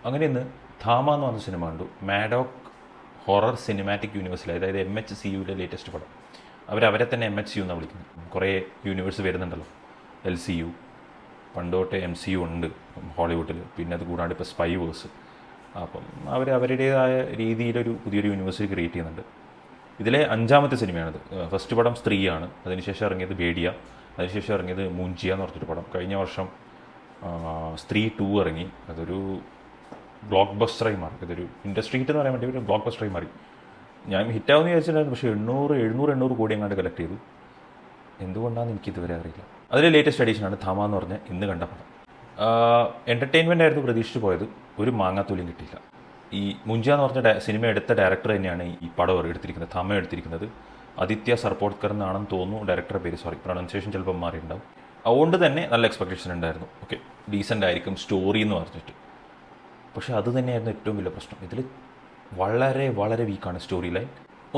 അങ്ങനെ ഇന്ന് ധാമ എന്ന് പറഞ്ഞ സിനിമ കണ്ടു. മാഡോക്ക് ഹൊറർ സിനിമാറ്റിക് യൂണിവേഴ്സിൽ, അതായത് MHCUവിലെ ലേറ്റസ്റ്റ് പടം. അവരെ തന്നെ MHCU എന്നാണ് വിളിക്കുന്നത്. കുറേ യൂണിവേഴ്സ് വരുന്നുണ്ടല്ലോ. LCU, പണ്ടോട്ടെ MCU ഉണ്ട് ഹോളിവുഡിൽ. പിന്നെ അത് കൂടാണ്ട് ഇപ്പോൾ സ്പൈവേഴ്സ്. അപ്പം അവരുടേതായ രീതിയിലൊരു പുതിയൊരു യൂണിവേഴ്സിറ്റി ക്രിയേറ്റ് ചെയ്യുന്നുണ്ട്. ഇതിലെ 5ാമത്തെ സിനിമയാണിത്. ഫസ്റ്റ് പടം സ്ത്രീയാണ്, അതിനുശേഷം ഇറങ്ങിയത് ബേഡിയ, അതിനുശേഷം ഇറങ്ങിയത് മൂഞ്ചിയ എന്ന് പറഞ്ഞൊരു പടം. കഴിഞ്ഞ വർഷം സ്ത്രീ 2 ഇറങ്ങി. അതൊരു ബ്ലോക്ക് ബസ്റ്ററായി മാറി. ഇതൊരു ഇൻഡസ്ട്രി ഹിറ്റ് എന്ന് പറയാൻ വേണ്ടി ഒരു ബ്ലോക്ക് ബസ്റ്ററായി മാറി. ഞാൻ ഹിറ്റാവുമെന്ന് വിചാരിച്ചിട്ടുണ്ടായിരുന്നു, പക്ഷേ 800 കോടി എങ്ങാണ്ട് കളക്ട് ചെയ്തു. എന്തുകൊണ്ടാണെന്ന് എനിക്കിതുവരെ അറിയില്ല. അതിലെ ലേറ്റസ്റ്റ് എഡീഷനാണ് ധാമ എന്ന് പറഞ്ഞ ഇന്ന് കണ്ട പടം. എൻ്റർടൈൻമെൻ്റ് ആയിരുന്നു പ്രതീക്ഷിച്ച് പോയത്. ഒരു മാങ്ങാത്തൂലിയും കിട്ടിയില്ല. ഈ മുഞ്ച എന്ന് പറഞ്ഞ സിനിമ എടുത്ത ഡയറക്ടർ തന്നെയാണ് ഈ പടം എടുത്തിരിക്കുന്നത്, ധാമ എടുത്തിരിക്കുന്നത്. ആദിത്യ സർപോട്ട്കർ എന്നാണെന്ന് തോന്നുന്നു ഡയറക്ടറുടെ പേര്. സോറി, പ്രൊണൗൺസിയേഷൻ ചിലപ്പോൾ മാറിയിട്ടുണ്ടാവും. അതുകൊണ്ട് തന്നെ നല്ല എക്സ്പെക്ടേഷൻ ഉണ്ടായിരുന്നു. ഓക്കെ, ഡീസൻ്റ് ആയിരിക്കും സ്റ്റോറി എന്ന് പറഞ്ഞിട്ട്. പക്ഷേ അത് തന്നെയായിരുന്നു ഏറ്റവും വലിയ പ്രശ്നം. ഇതിൽ വളരെ വളരെ വീക്കാണ് സ്റ്റോറി ലൈൻ.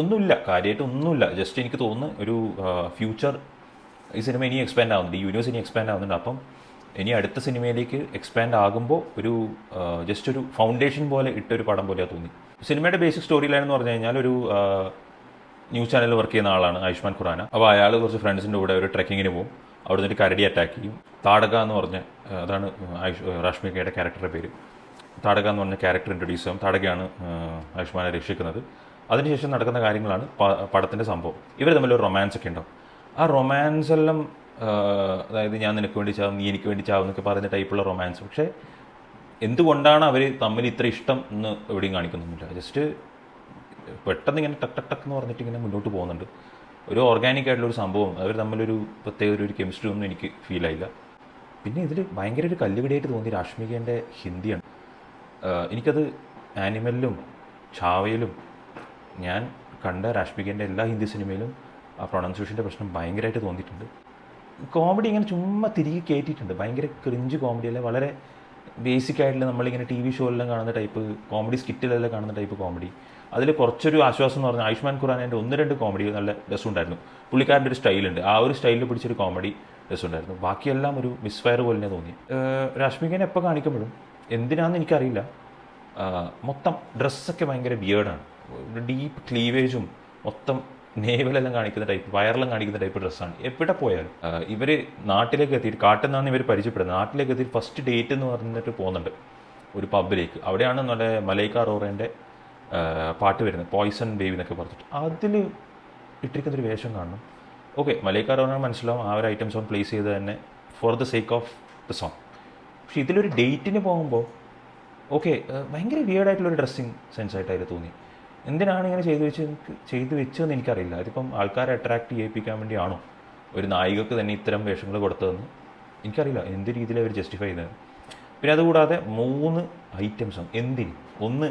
ഒന്നുമില്ല, കാര്യമായിട്ട് ഒന്നുമില്ല. ജസ്റ്റ് എനിക്ക് തോന്നുന്നു ഒരു ഫ്യൂച്ചർ ഈ സിനിമ ഇനി എക്സ്പാൻഡ് ആവുന്നുണ്ട്, ഈ യൂണിവേഴ്സ് ഇനി എക്സ്പാൻഡ് ആവുന്നുണ്ട്. അപ്പം ഇനി അടുത്ത സിനിമയിലേക്ക് എക്സ്പാൻഡ് ആകുമ്പോൾ ഒരു ജസ്റ്റ് ഒരു ഫൗണ്ടേഷൻ പോലെ ഇട്ടൊരു പടം പോലെയാണ് തോന്നി. സിനിമയുടെ ബേസിക് സ്റ്റോറി ലൈൻ എന്ന് പറഞ്ഞു കഴിഞ്ഞാൽ ഒരു ന്യൂസ് ചാനലിൽ വർക്ക് ചെയ്യുന്ന ആളാണ് ആയുഷ്മാൻ ഖുറാന. അപ്പോൾ അയാൾ കുറച്ച് ഫ്രണ്ട്സിൻ്റെ കൂടെ ഒരു ട്രെക്കിങ്ങിന് പോകും. അവിടെ നിന്നൊരു കരടി അറ്റാക്ക് ചെയ്യും. താടക എന്ന് പറഞ്ഞ, അതാണ് രാഷ്മികയുടെ ക്യാരക്ടറുടെ പേര്. താടക എന്ന് പറഞ്ഞ ക്യാരക്ടർ ഇൻട്രൊഡ്യൂസ് ചെയ്യും. താടകയാണ് ആയുഷ്മാനെ രക്ഷിക്കുന്നത്. അതിനുശേഷം നടക്കുന്ന കാര്യങ്ങളാണ് പടത്തിൻ്റെ സംഭവം. ഇവർ തമ്മിലൊരു റൊമാൻസ് ഒക്കെ ഉണ്ടാവും. ആ റൊമാൻസ് എല്ലാം അതായത് ഞാൻ നിനക്ക് വേണ്ടി ചാവും, നീ എനിക്ക് വേണ്ടി ചാവും എന്നൊക്കെ പറയുന്ന ടൈപ്പുള്ള റൊമാൻസ്. പക്ഷേ എന്തുകൊണ്ടാണ് അവർ തമ്മിൽ ഇത്ര ഇഷ്ടം എന്ന് എവിടെയും കാണിക്കുന്നില്ല. ജസ്റ്റ് പെട്ടെന്ന് ഇങ്ങനെ ടക്ക് ടക്ക് ടക്ക് എന്ന് പറഞ്ഞിട്ട് ഇങ്ങനെ മുന്നോട്ട് പോകുന്നുണ്ട്. ഒരു ഓർഗാനിക് ആയിട്ടുള്ളൊരു സംഭവം, അവർ തമ്മിലൊരു പ്രത്യേക ഒരു കെമിസ്ട്രി ഒന്നും എനിക്ക് ഫീൽ ആയില്ല. പിന്നെ ഇതിൽ ഭയങ്കര ഒരു കല്ലുകടിയായിട്ട് തോന്നി രാഷ്മികേൻ്റെ ഹിന്ദിയാണ്. എനിക്കത് ആനിമലിലും ചാവയിലും ഞാൻ കണ്ട രാഷ്മികേൻ്റെ എല്ലാ ഹിന്ദി സിനിമയിലും ആ പ്രൊണൗൺസിയേഷൻ്റെ പ്രശ്നം ഭയങ്കരമായിട്ട് തോന്നിയിട്ടുണ്ട്. കോമഡി ഇങ്ങനെ ചുമ്മാ തിരികെ കയറ്റിയിട്ടുണ്ട്. ഭയങ്കര ക്രിഞ്ച് കോമഡിയല്ല, വളരെ ബേസിക് ആയിട്ടുള്ള നമ്മളിങ്ങനെ TV ഷോയിലെല്ലാം കാണുന്ന ടൈപ്പ് കോമഡി, സ്കിറ്റിലെല്ലാം കാണുന്ന ടൈപ്പ് കോമഡി. അതിൽ കുറച്ചൊരു ആശ്വാസം എന്ന് പറഞ്ഞാൽ ആയുഷ്മാൻ ഖുറാനേൻ്റെ 1-2 കോമഡി നല്ല രസമുണ്ടായിരുന്നു. പുള്ളിക്കാരൻ്റെ ഒരു സ്റ്റൈലുണ്ട്, ആ ഒരു സ്റ്റൈലിൽ പിടിച്ചൊരു കോമഡി രസമുണ്ടായിരുന്നു. ബാക്കിയെല്ലാം ഒരു മിസ്ഫയർ പോലെ തന്നെ തോന്നി. രാഷ്മികേനെ എപ്പോൾ കാണിക്കുമ്പോഴും എന്തിനാണെന്ന് എനിക്കറിയില്ല, മൊത്തം ഡ്രസ്സൊക്കെ ഭയങ്കര ബിയേർഡാണ്. ഡീപ്പ് ക്ലീവേജും മൊത്തം നേവലെല്ലാം കാണിക്കുന്ന ടൈപ്പ്, വയറെല്ലാം കാണിക്കുന്ന ടൈപ്പ് ഡ്രസ്സാണ് എവിടെ പോയാലും. ഇവർ നാട്ടിലേക്ക് എത്തിയിട്ട്, കാട്ടിൽ നിന്നാണ് ഇവർ പരിചയപ്പെടുന്നത്. നാട്ടിലേക്ക് എത്തിയിട്ട് ഫസ്റ്റ് ഡേറ്റ് എന്ന് പറഞ്ഞിട്ട് പോകുന്നുണ്ട് ഒരു പബ്ബിലേക്ക്. അവിടെയാണ് നമ്മുടെ മലൈക്ക അറോറേൻ്റെ പാട്ട് വരുന്നത്, പോയ്സൺ ബേബി എന്നൊക്കെ പറഞ്ഞിട്ട്. അതിൽ ഇട്ടിരിക്കുന്നൊരു വേഷം കാണണം. ഓക്കെ, മലൈക്ക അറോറ മനസ്സിലാവും, ആ ഒരു ഐറ്റം സോങ് പ്ലേസ് ചെയ്ത് തന്നെ for the sake of the song. പക്ഷേ ഇതിലൊരു ഡേറ്റിന് പോകുമ്പോൾ ഓക്കെ, ഭയങ്കര വിയേർഡായിട്ടുള്ളൊരു ഡ്രസ്സിങ് സെൻസായിട്ടായിരുന്നു തോന്നി. എന്തിനാണ് ഇങ്ങനെ ചെയ്തു വെച്ചതെന്ന് എനിക്കറിയില്ല. അതിപ്പം ആൾക്കാരെ അട്രാക്റ്റ് ചെയ്യിപ്പിക്കാൻ വേണ്ടിയാണോ ഒരു നായികക്ക് തന്നെ ഇത്തരം വേഷങ്ങൾ കൊടുത്തതെന്ന് എനിക്കറിയില്ല. എന്ത് രീതിയിൽ അവർ ജസ്റ്റിഫൈ ചെയ്തത്. പിന്നെ അതുകൂടാതെ 3 ഐറ്റം സോങ് എന്തിന്? ഒന്ന്,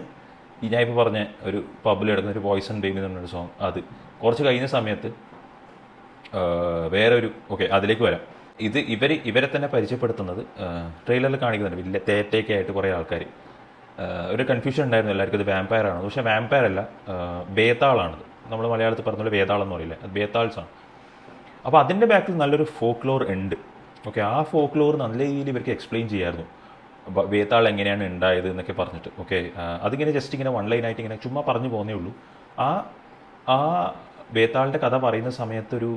ഞാൻ ഇപ്പോൾ പറഞ്ഞ ഒരു പബ്ബിൽ കിടക്കുന്ന ഒരു പോയ്സൺ ബേബി എന്ന് പറഞ്ഞൊരു സോങ്, അത് കുറച്ച് കഴിഞ്ഞ സമയത്ത് വേറെ ഒരു, ഓക്കെ അതിലേക്ക് വരാം. ഇത് ഇവരെ തന്നെ പരിചയപ്പെടുത്തുന്നത് ട്രെയിലറിൽ കാണിക്കുന്നുണ്ട്. വലിയ തേറ്റയൊക്കെ ആയിട്ട് കുറേ ആൾക്കാർ. ഒരു കൺഫ്യൂഷൻ ഉണ്ടായിരുന്നു എല്ലാവർക്കും, ഇത് വാമ്പയർ ആണ്. പക്ഷേ വാമ്പയർ അല്ല, ബേതാളാണത്. നമ്മൾ മലയാളത്തിൽ പറഞ്ഞ ബേതാളെന്ന് പറയില്ല, അത് ബേതാൾസാണ്. അപ്പോൾ അതിൻ്റെ ബാക്കിൽ നല്ലൊരു ഫോക്ലോർ ഉണ്ട്. ഓക്കെ, ആ ഫോക്ലോർ നല്ല രീതിയിൽ ഇവർക്ക് എക്സ്പ്ലെയിൻ ചെയ്യായിരുന്നു. ബേതാൾ എങ്ങനെയാണ് ഉണ്ടായത് എന്നൊക്കെ പറഞ്ഞിട്ട്. ഓക്കെ, അതിങ്ങനെ ജസ്റ്റ് ഇങ്ങനെ 1 ലൈനായിട്ട് ഇങ്ങനെ ചുമ്മാ പറഞ്ഞു പോകുന്നേ ഉള്ളൂ. ആ ബേതാളിൻ്റെ കഥ പറയുന്ന സമയത്തൊരു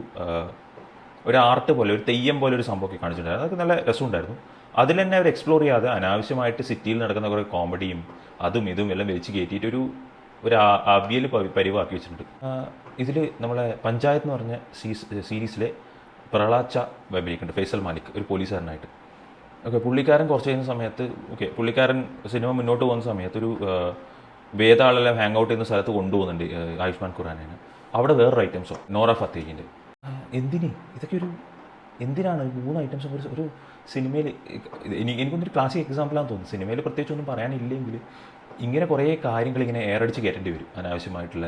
ആർട്ട് പോലെ, ഒരു തെയ്യം പോലെ ഒരു സംഭവമൊക്കെ കാണിച്ചിട്ടുണ്ടായിരുന്നു. അതൊക്കെ നല്ല രസമുണ്ടായിരുന്നു. അതിൽ തന്നെ അവർ എക്സ്പ്ലോർ ചെയ്യാതെ അനാവശ്യമായിട്ട് സിറ്റിയിൽ നടക്കുന്ന കുറേ കോമഡിയും അതും ഇതും എല്ലാം വലിച്ച് കയറ്റിയിട്ടൊരു അവിയൽ പരിവാക്കി വെച്ചിട്ടുണ്ട്. ഇതിൽ നമ്മളെ പഞ്ചായത്ത് എന്ന് പറഞ്ഞ സീരീസിലെ പ്രളാച്ച അഭിനയിക്കുന്നുണ്ട്, ഫൈസൽ മാലിക്, ഒരു പോലീസുകാരനായിട്ട്. ഓക്കെ, പുള്ളിക്കാരൻ കുറച്ച് കഴിയുന്ന സമയത്ത്, ഓക്കെ പുള്ളിക്കാരൻ സിനിമ മുന്നോട്ട് പോകുന്ന സമയത്ത് ഒരു വേതാളെല്ലാം ഹാങ് ഔട്ട് ചെയ്യുന്ന സ്ഥലത്ത് കൊണ്ടുപോകുന്നുണ്ട് ആയുഷ്മാൻ ഖുറാനേനെ. അവിടെ വേറൊരു ഐറ്റംസോ നോറ ഫത്തേഹിൻ്റെ. ഇതൊക്കെ എന്തിനാണ് 3 ഐറ്റംസ് ഒരു സിനിമയിൽ? എനിക്കൊന്നൊരു ക്ലാസിക് എക്സാമ്പിളാണെന്ന് തോന്നുന്നു. സിനിമയിൽ പ്രത്യേകിച്ചൊന്നും പറയാനില്ലെങ്കിൽ ഇങ്ങനെ കുറേ കാര്യങ്ങൾ ഇങ്ങനെ എയറടിച്ച് കയറ്റേണ്ടി വരും. അനാവശ്യമായിട്ടുള്ള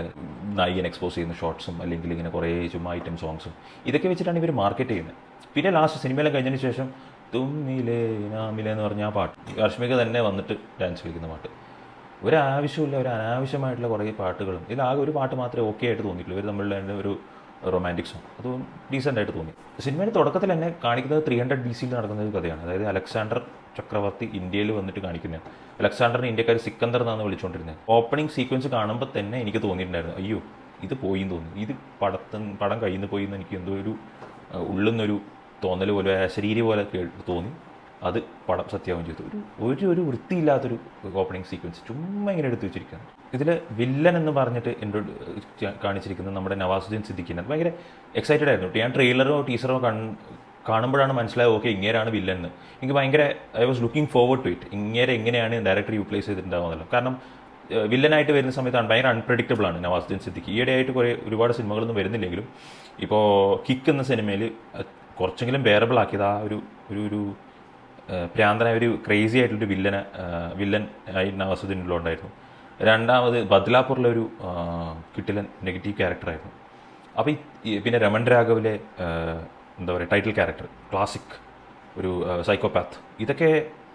നായികൻ എക്സ്പോസ് ചെയ്യുന്ന ഷോർട്ട്സും അല്ലെങ്കിൽ ഇങ്ങനെ കുറേ ചുമ്മാ ഐറ്റം സോങ്സും ഇതൊക്കെ വെച്ചിട്ടാണ് ഇവർ മാർക്കറ്റ് ചെയ്യുന്നത്. പിന്നെ ലാസ്റ്റ് സിനിമയെല്ലാം കഴിഞ്ഞതിന് ശേഷം തുമ്മിലേ നാമിലേ എന്ന് പറഞ്ഞ ആ പാട്ട്, രശ്മിക തന്നെ വന്നിട്ട് ഡാൻസ് കളിക്കുന്ന പാട്ട്, ഒരാവശ്യമില്ല. ഒരു അനാവശ്യമായിട്ടുള്ള കുറേ പാട്ടുകളും. ഇതിലാകെ ഒരു പാട്ട് മാത്രമേ ഓക്കെ ആയിട്ട് തോന്നിയിട്ടുള്ളൂ. ഇവർ തമ്മിലുള്ള ഒരു റൊമാൻറ്റിക് സോങ്, അത് ഡീസൻ്റ് ആയിട്ട് തോന്നി. സിനിമയുടെ തുടക്കത്തിൽ തന്നെ കാണിക്കുന്നത് 300 BC നടക്കുന്ന ഒരു കഥയാണ്. അതായത് അലക്സാണ്ടർ ചക്രവർത്തി ഇന്ത്യയിൽ വന്നിട്ട് കാണിക്കുന്നതാണ്. അലക്സാണ്ടറിന് ഇന്ത്യക്കാർ സിക്കന്ദർ എന്നാണ് വിളിച്ചുകൊണ്ടിരുന്നത്. ഓപ്പണിംഗ് സീക്വൻസ് കാണുമ്പോൾ തന്നെ എനിക്ക് തോന്നിയിട്ടുണ്ടായിരുന്നു, അയ്യോ ഇത് പോയിന്ന് തോന്നി, ഇത് പടം കയ്യിൽ നിന്ന് പോയി എന്ന് എനിക്ക് എന്തോ ഒരു ഉള്ളുന്നൊരു തോന്നൽ പോലെ ശരീരം പോലെ തോന്നി. അത് പടം സത്യമാവുകയും ചെയ്തു. ഒരു വൃത്തിയില്ലാത്തൊരു ഓപ്പണിംഗ് സീക്വൻസ് ചുമ്മാ ഇങ്ങനെ എടുത്തു വെച്ചിരിക്കുകയാണ്. ഇതിൽ വില്ലൻ എന്ന് പറഞ്ഞിട്ട് കാണിച്ചിരിക്കുന്നത് നമ്മുടെ നവാസുദ്ദീൻ സിദ്ദിഖിനെ. ഭയങ്കര എക്സൈറ്റഡ് ആയിരുന്നു. ഞാൻ ട്രെയിലറോ ടീസറോ കാണുമ്പോഴാണ് മനസ്സിലായത് ഓക്കെ ഇങ്ങനെയാണ് വില്ലൻ എന്ന്. എനിക്ക് ഭയങ്കര I was looking forward to it. ഇങ്ങനെ എങ്ങനെയാണ് ഡയറക്ടർ യൂട്ടിലൈസ് ചെയ്തിട്ടുണ്ടാകുന്നല്ലോ. കാരണം വില്ലനായിട്ട് വരുന്ന സമയത്താണ് ഭയങ്കര അൺപ്രഡിക്റ്റബിൾ ആണ് നവാസുദ്ദീൻ സിദ്ദിഖി. ഈയിടെയായിട്ട് ഒരുപാട് സിനിമകളൊന്നും വരുന്നില്ലെങ്കിലും ഇപ്പോൾ കിക്ക് എന്ന സിനിമയിൽ കുറച്ചെങ്കിലും ബെയറബിൾ ആക്കിയത് ആ ഒരു ഭ്രാന്തനായ ഒരു ക്രേസി ആയിട്ടുള്ളൊരു വില്ലൻ ആയി നവാസുദ്ദീനിലുണ്ടായിരുന്നു. രണ്ടാമത് ബദ്ലാപൂറിലൊരു കിട്ടിലൻ നെഗറ്റീവ് ക്യാരക്ടറായിരുന്നു. അപ്പോൾ പിന്നെ രമൺ രാഘവിലെ എന്താ പറയുക ടൈറ്റിൽ ക്യാരക്ടർ ക്ലാസിക് ഒരു സൈക്കോപാത്ത്, ഇതൊക്കെ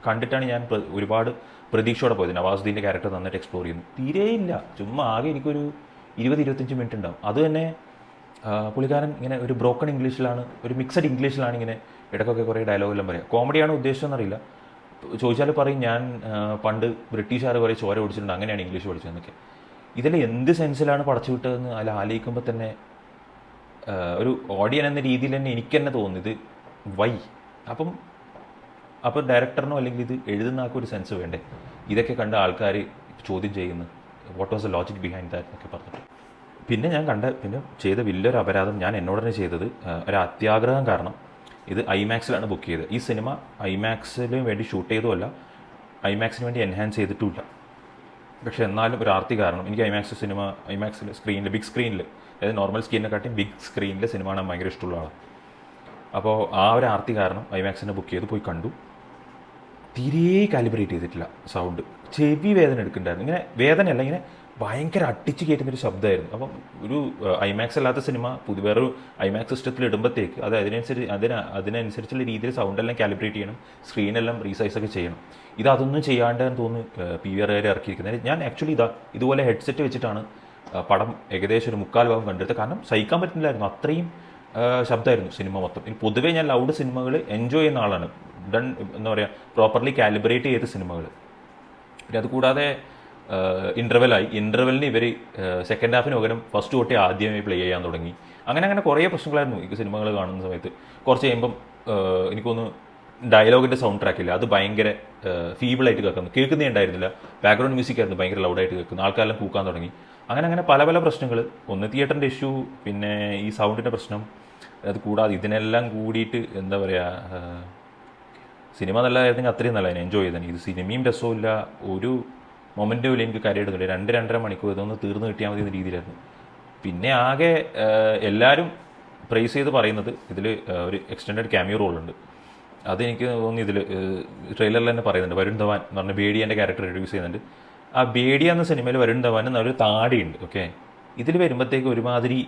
കണ്ടിട്ടാണ് ഞാൻ ഒരുപാട് പ്രതീക്ഷയോടെ പോയത്. നവാസുദ്ദീൻ്റെ ക്യാരക്ടർ നന്നായിട്ട് എക്സ്പ്ലോർ ചെയ്യുന്നു. തീരെയില്ല, ചുമ്മാ ആകെ എനിക്കൊരു 20-25 മിനിറ്റ് ഉണ്ടാവും. അത് തന്നെ പുള്ളിക്കാരൻ ഇങ്ങനെ ഒരു ബ്രോക്കൺ ഇംഗ്ലീഷിലാണ്, ഒരു മിക്സഡ് ഇംഗ്ലീഷിലാണ് ഇങ്ങനെ ഇടയ്ക്കൊക്കെ കുറേ ഡയലോഗെല്ലാം പറയാം. കോമഡിയാണ് ഉദ്ദേശിച്ചതെന്നറിയില്ല. ചോദിച്ചാൽ പറയും ഞാൻ പണ്ട് ബ്രിട്ടീഷുകാർ കുറേ ചോര ഓടിച്ചിട്ടുണ്ട്, അങ്ങനെയാണ് ഇംഗ്ലീഷ് പഠിച്ചതെന്നൊക്കെ. ഇതിൽ എന്ത് സെൻസിലാണ് പടച്ചു വിട്ടതെന്ന് അതിൽ ആലോചിക്കുമ്പോൾ തന്നെ ഒരു ഓഡിയൻ എന്ന രീതിയിൽ തന്നെ എനിക്ക് തന്നെ തോന്നുന്നത് വൈ. അപ്പം ഡയറക്ടറിനോ അല്ലെങ്കിൽ ഇത് എഴുതുന്ന ആൾക്ക് ഒരു സെൻസ് വേണ്ടേ? ഇതൊക്കെ കണ്ട ആൾക്കാർ ചോദ്യം ചെയ്യുന്നു, what was the logic behind that എന്നൊക്കെ പറഞ്ഞിട്ട്. പിന്നെ ഞാൻ ചെയ്ത വലിയൊരു അപരാധം ഞാൻ എന്നോട് തന്നെ ചെയ്തത്, ഒരു അത്യാഗ്രഹം കാരണം ഇത് ഐമാക്സിലാണ് ബുക്ക് ചെയ്തത്. ഈ സിനിമ ഐമാക്സിന് വേണ്ടി ഷൂട്ട് ചെയ്തുമല്ല, ഐമാക്സിന് വേണ്ടി എൻഹാൻസ് ചെയ്തിട്ടുമില്ല. പക്ഷേ എന്നാലും ഒരു ആർത്തി കാരണം എനിക്ക് ഐമാക്സിൽ സ്ക്രീനിൽ ബിഗ് സ്ക്രീനിൽ, അതായത് നോർമൽ സ്ക്രീനിനെക്കാട്ടിയും ബിഗ് സ്ക്രീനിൽ സിനിമ കാണാൻ ഭയങ്കര ഇഷ്ടമുള്ള ആളാണ്. അപ്പോൾ ആ ഒരു ആർത്തി കാരണം ഐമാക്സിനെ ബുക്ക് ചെയ്ത് പോയി കണ്ടു. തീരെ കാലിബ്രേറ്റ് ചെയ്തിട്ടില്ല സൗണ്ട്. ചെവി വേദന എടുക്കുന്നുണ്ടായിരുന്നു. ഇങ്ങനെ വേദനയല്ല, ഇങ്ങനെ ഭയങ്കര അട്ടിച്ച് കയറ്റുന്നൊരു ശബ്ദമായിരുന്നു. അപ്പം ഒരു ഐമാക്സ് അല്ലാത്ത സിനിമ വേറൊരു ഐമാക്സ് സിസ്റ്റത്തിൽ ഇടുമ്പോഴത്തേക്ക് അത് അതിനനുസരിച്ചുള്ള രീതിയിൽ സൗണ്ടെല്ലാം കാലിബ്രേറ്റ് ചെയ്യണം, സ്ക്രീനെല്ലാം റീസൈസൊക്കെ ചെയ്യണം. അതൊന്നും ചെയ്യാണ്ട് തോന്നുന്നു PVR ഇറക്കിയിരിക്കുന്നത്. ഞാൻ ആക്ച്വലി ഇതുപോലെ ഹെഡ്സെറ്റ് വെച്ചിട്ടാണ് പടം ഏകദേശം ഒരു 3/4 ഭാഗം കണ്ടെടുത്തത്. കാരണം സഹിക്കാൻ പറ്റുന്നില്ലായിരുന്നു, അത്രയും ശബ്ദമായിരുന്നു സിനിമ മൊത്തം. പൊതുവേ ഞാൻ ലൗഡ് സിനിമകൾ എൻജോയ് ചെയ്യുന്ന ആളാണ്, എന്താ പറയുക പ്രോപ്പർലി കാലിബ്രേറ്റ് ചെയ്ത സിനിമകൾ. പിന്നെ അതുകൂടാതെ ഇൻ്റർവെല്ലിന് ഇവർ സെക്കൻഡ് ഹാഫിന് പകരം ഫസ്റ്റ് തൊട്ടേ ആദ്യമേ പ്ലേ ചെയ്യാൻ തുടങ്ങി. അങ്ങനെ കുറേ പ്രശ്നങ്ങളായിരുന്നു ഈ സിനിമകൾ കാണുന്ന സമയത്ത്. കുറച്ച് കഴിയുമ്പം എനിക്കൊന്ന് ഡയലോഗിൻ്റെ സൗണ്ട് ട്രാക്കില്ല, അത് ഭയങ്കര ഫീബിളായിട്ട് കേൾക്കുന്നേ ഉണ്ടായിരുന്നില്ല. ബാക്ക്ഗ്രൗണ്ട് മ്യൂസിക് ആയിരുന്നു ഭയങ്കര ലൗഡായിട്ട് കേൾക്കുന്നത്. ആൾക്കാരെല്ലാം കൂക്കാൻ തുടങ്ങി. അങ്ങനെ പല പ്രശ്നങ്ങൾ. ഒന്ന് തിയേറ്ററിൻ്റെ ഇഷ്യൂ, പിന്നെ ഈ സൗണ്ടിൻ്റെ പ്രശ്നം. അത് കൂടാതെ ഇതിനെല്ലാം കൂടിയിട്ട് എന്താ പറയുക, സിനിമ നല്ലതായിരുന്നെങ്കിൽ അത്രയും നല്ലതിനെ എൻജോയ് ചെയ്തേനെ. ഇത് സിനിമയും രസമില്ല, ഒരു മൊമെൻറ്റും ഇല്ല, എനിക്ക് കരയെടുത്തില്ല. 2-2.5 മണിക്കൂർ ഇതൊന്ന് തീർന്ന് കിട്ടിയാൽ മതി എന്ന രീതിയിലായിരുന്നു. പിന്നെ ആകെ എല്ലാവരും പ്രൈസ് ചെയ്ത് പറയുന്നത് ഇതിൽ ഒരു എക്സ്റ്റെൻഡഡ് ക്യാമിയോ റോളുണ്ട്. അതെനിക്ക് തോന്നി ഇതിൽ ട്രെയിലറിൽ തന്നെ പറയുന്നുണ്ട്. വരുൺ ധവാൻ എന്ന് പറഞ്ഞ ബേഡിയൻ്റെ ക്യാരക്ടർ ഇൻട്രൊഡ്യൂസ് ചെയ്യുന്നുണ്ട്. ആ ബേഡിയ എന്ന സിനിമയിൽ വരുൺ ധവാൻ ഒരു താടിയുണ്ട്. ഓക്കെ, ഇതിൽ വരുമ്പോഴത്തേക്ക് ഒരുമാതിരി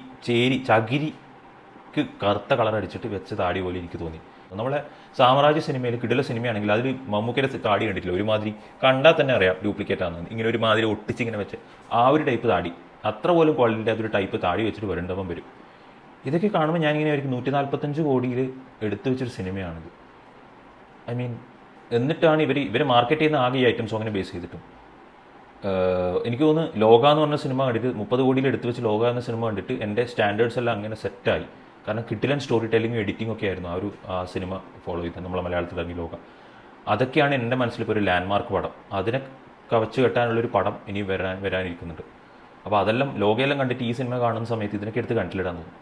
ചകിരിക്ക് കറുത്ത കളർ അടിച്ചിട്ട് വെച്ച താടി പോലെ എനിക്ക് തോന്നി. നമ്മളെ സാമ്രാജ്യ സിനിമയിൽ കിടില സിനിമയാണെങ്കിൽ അതിൽ മമ്മൂക്കയുടെ താടി കണ്ടിട്ടില്ല, ഒരുമാതിരി കണ്ടാൽ തന്നെ അറിയാം ഡ്യൂപ്ലിക്കേറ്റ് ആണെന്ന്. ഇങ്ങനെ ഒരുമാതിരി ഒട്ടിച്ചിങ്ങനെ വെച്ച് ആ ഒരു ടൈപ്പ് താടി, അത്ര പോലും ക്വാളിറ്റി അതൊരു ടൈപ്പ് താടി വെച്ചിട്ട് വരുണ്ടവൻ വരും. ഇതൊക്കെ കാണുമ്പോൾ ഞാനിങ്ങനെ ആയിരിക്കും 145 കോടിയിൽ എടുത്തു വെച്ചൊരു സിനിമയാണിത്. ഐ മീൻ, എന്നിട്ടാണ് ഇവർ മാർക്കറ്റ് ചെയ്യുന്ന ആകെ ഈ ഐറ്റം സോങ്ങിനെ ബേസ് ചെയ്തിട്ടും. എനിക്ക് തോന്നുന്നു ലോക എന്ന് പറഞ്ഞ സിനിമ കണ്ടിട്ട് 30 കോടിയിൽ എടുത്തു വെച്ച് ലോക എന്ന സിനിമ കണ്ടിട്ട് എൻ്റെ സ്റ്റാൻഡേർഡ്സ് എല്ലാം അങ്ങനെ സെറ്റായി. കാരണം കിട്ടിലൻ സ്റ്റോറി ടെല്ലിങ്ങും എഡിറ്റിംഗ് ഒക്കെ ആയിരുന്നു ആ സിനിമ ഫോളോ ചെയ്തത്. നമ്മളെ മലയാളത്തിൽ ഇറങ്ങി ലോക, അതൊക്കെയാണ് എൻ്റെ മനസ്സിലിപ്പോൾ ഒരു ലാൻഡ്മാർക്ക് പടം. അതിനെ കവച്ച് കെട്ടാനുള്ളൊരു പടം ഇനി വരാനിരിക്കുന്നുണ്ട്. അപ്പോൾ അതെല്ലാം ലോകയെല്ലാം കണ്ടിട്ട് ഈ സിനിമ കാണുന്ന സമയത്ത് ഇതിനൊക്കെ എടുത്ത് കണ്ടിലിടാൻ തോന്നും.